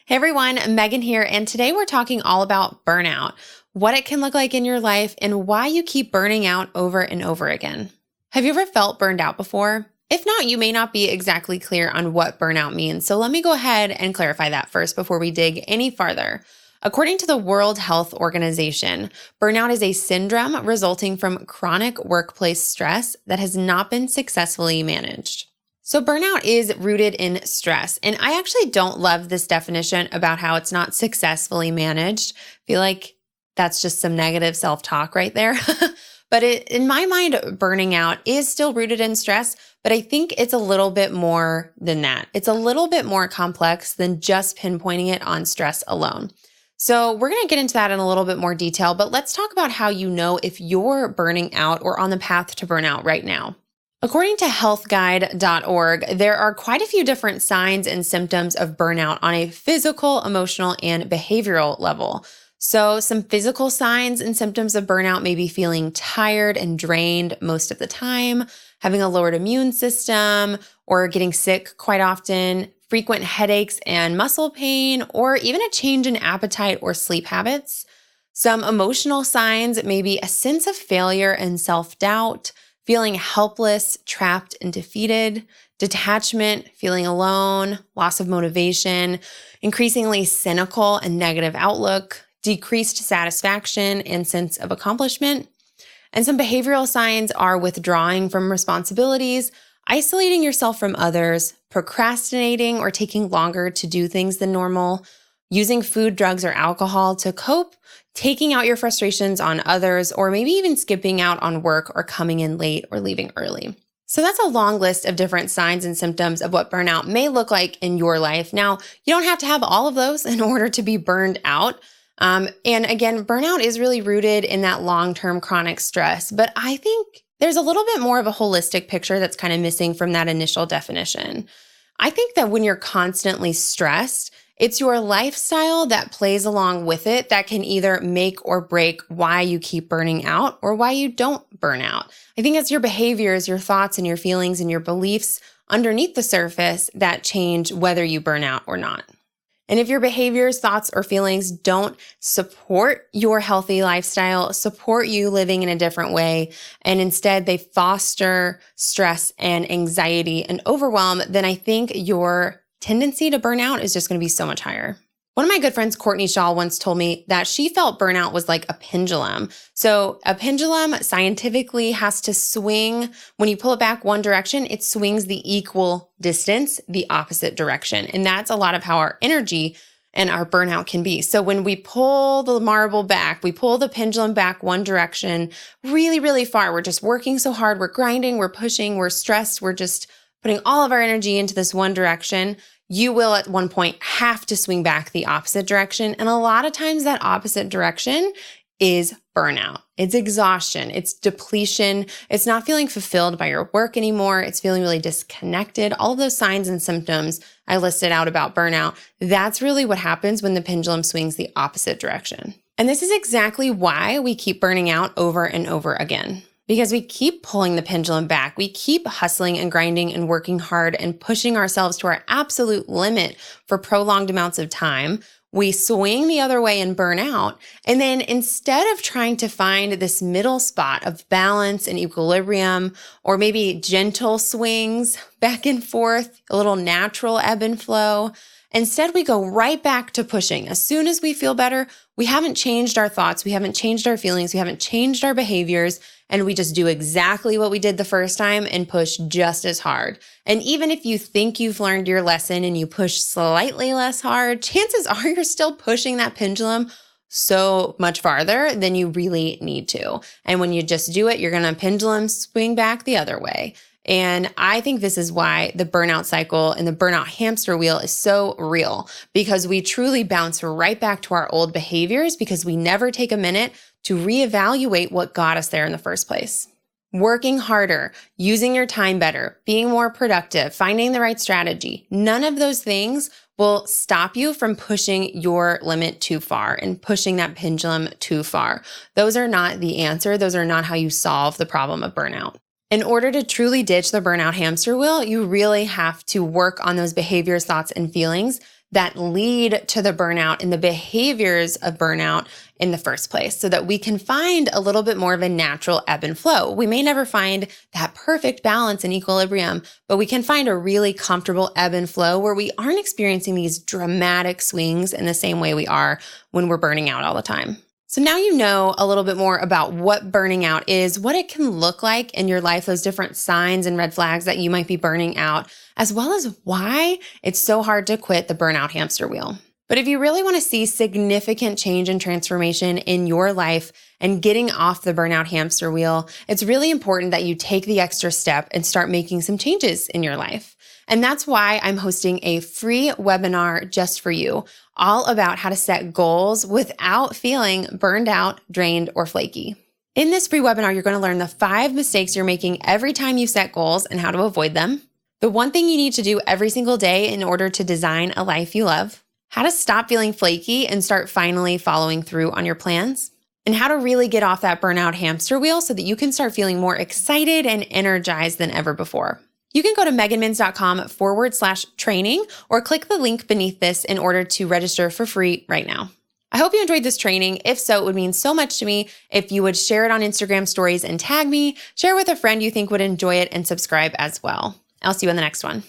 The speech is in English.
Hey everyone, Megan here, and today we're talking all about burnout, what it can look like in your life, and why you keep burning out over and over again. Have you ever felt burned out before? If not, you may not be exactly clear on what burnout means, so let me go ahead and clarify that first before we dig any farther. According to the World Health Organization, burnout is a syndrome resulting from chronic workplace stress that has not been successfully managed. So burnout is rooted in stress. And I actually don't love this definition about how it's not successfully managed. I feel like that's just some negative self-talk right there. But in my mind, burning out is still rooted in stress, but I think it's a little bit more than that. It's a little bit more complex than just pinpointing it on stress alone. So we're going to get into that in a little bit more detail, but let's talk about how you know if you're burning out or on the path to burnout right now. According to healthguide.org, there are quite a few different signs and symptoms of burnout on a physical, emotional, and behavioral level. So some physical signs and symptoms of burnout may be feeling tired and drained most of the time, having a lowered immune system, or getting sick quite often, frequent headaches and muscle pain, or even a change in appetite or sleep habits. Some emotional signs may be a sense of failure and self-doubt, feeling helpless, trapped, and defeated, detachment, feeling alone, loss of motivation, increasingly cynical and negative outlook, decreased satisfaction and sense of accomplishment. And some behavioral signs are withdrawing from responsibilities, isolating yourself from others, procrastinating or taking longer to do things than normal, using food, drugs, or alcohol to cope, taking out your frustrations on others, or maybe even skipping out on work or coming in late or leaving early. So that's a long list of different signs and symptoms of what burnout may look like in your life. Now, you don't have to have all of those in order to be burned out. And again, burnout is really rooted in that long-term chronic stress, but I think there's a little bit more of a holistic picture that's kind of missing from that initial definition. I think that when you're constantly stressed, it's your lifestyle that plays along with it that can either make or break why you keep burning out or why you don't burn out. I think it's your behaviors, your thoughts, and your feelings and your beliefs underneath the surface that change whether you burn out or not. And if your behaviors, thoughts, or feelings don't support your healthy lifestyle, support you living in a different way, and instead they foster stress and anxiety and overwhelm, then I think your tendency to burn out is just going to be so much higher. One of my good friends, Courtney Shaw, once told me that she felt burnout was like a pendulum. So a pendulum scientifically has to swing. When you pull it back one direction, it swings the equal distance, the opposite direction. And that's a lot of how our energy and our burnout can be. So when we pull the marble back, we pull the pendulum back one direction really, really far. We're just working so hard. We're grinding, we're pushing, we're stressed. We're just putting all of our energy into this one direction. You will at one point have to swing back the opposite direction. And a lot of times that opposite direction is burnout. It's exhaustion. It's depletion. It's not feeling fulfilled by your work anymore. It's feeling really disconnected. All of those signs and symptoms I listed out about burnout, that's really what happens when the pendulum swings the opposite direction. And this is exactly why we keep burning out over and over again. Because we keep pulling the pendulum back. We keep hustling and grinding and working hard and pushing ourselves to our absolute limit for prolonged amounts of time. We swing the other way and burn out. And then instead of trying to find this middle spot of balance and equilibrium, or maybe gentle swings back and forth, a little natural ebb and flow, instead we go right back to pushing. As soon as we feel better, we haven't changed our thoughts, we haven't changed our feelings, we haven't changed our behaviors, and we just do exactly what we did the first time and push just as hard. And even if you think you've learned your lesson and you push slightly less hard, chances are you're still pushing that pendulum so much farther than you really need to. And when you just do it, you're going to pendulum swing back the other way. And I think this is why the burnout cycle and the burnout hamster wheel is so real, because we truly bounce right back to our old behaviors because we never take a minute to reevaluate what got us there in the first place. Working harder, using your time better, being more productive, finding the right strategy, none of those things will stop you from pushing your limit too far and pushing that pendulum too far. Those are not the answer. Those are not how you solve the problem of burnout. In order to truly ditch the burnout hamster wheel, you really have to work on those behaviors, thoughts, and feelings that lead to the burnout and the behaviors of burnout in the first place so that we can find a little bit more of a natural ebb and flow. We may never find that perfect balance and equilibrium, but we can find a really comfortable ebb and flow where we aren't experiencing these dramatic swings in the same way we are when we're burning out all the time. So now you know a little bit more about what burning out is, what it can look like in your life, those different signs and red flags that you might be burning out, as well as why it's so hard to quit the burnout hamster wheel. But if you really want to see significant change and transformation in your life and getting off the burnout hamster wheel, it's really important that you take the extra step and start making some changes in your life. And that's why I'm hosting a free webinar just for you, all about how to set goals without feeling burned out, drained, or flaky. In this free webinar, you're going to learn the 5 mistakes you're making every time you set goals and how to avoid them, the one thing you need to do every single day in order to design a life you love, how to stop feeling flaky and start finally following through on your plans, and how to really get off that burnout hamster wheel so that you can start feeling more excited and energized than ever before. You can go to meganmins.com/training or click the link beneath this in order to register for free right now. I hope you enjoyed this training. If so, it would mean so much to me if you would share it on Instagram stories and tag me, share with a friend you think would enjoy it, and subscribe as well. I'll see you in the next one.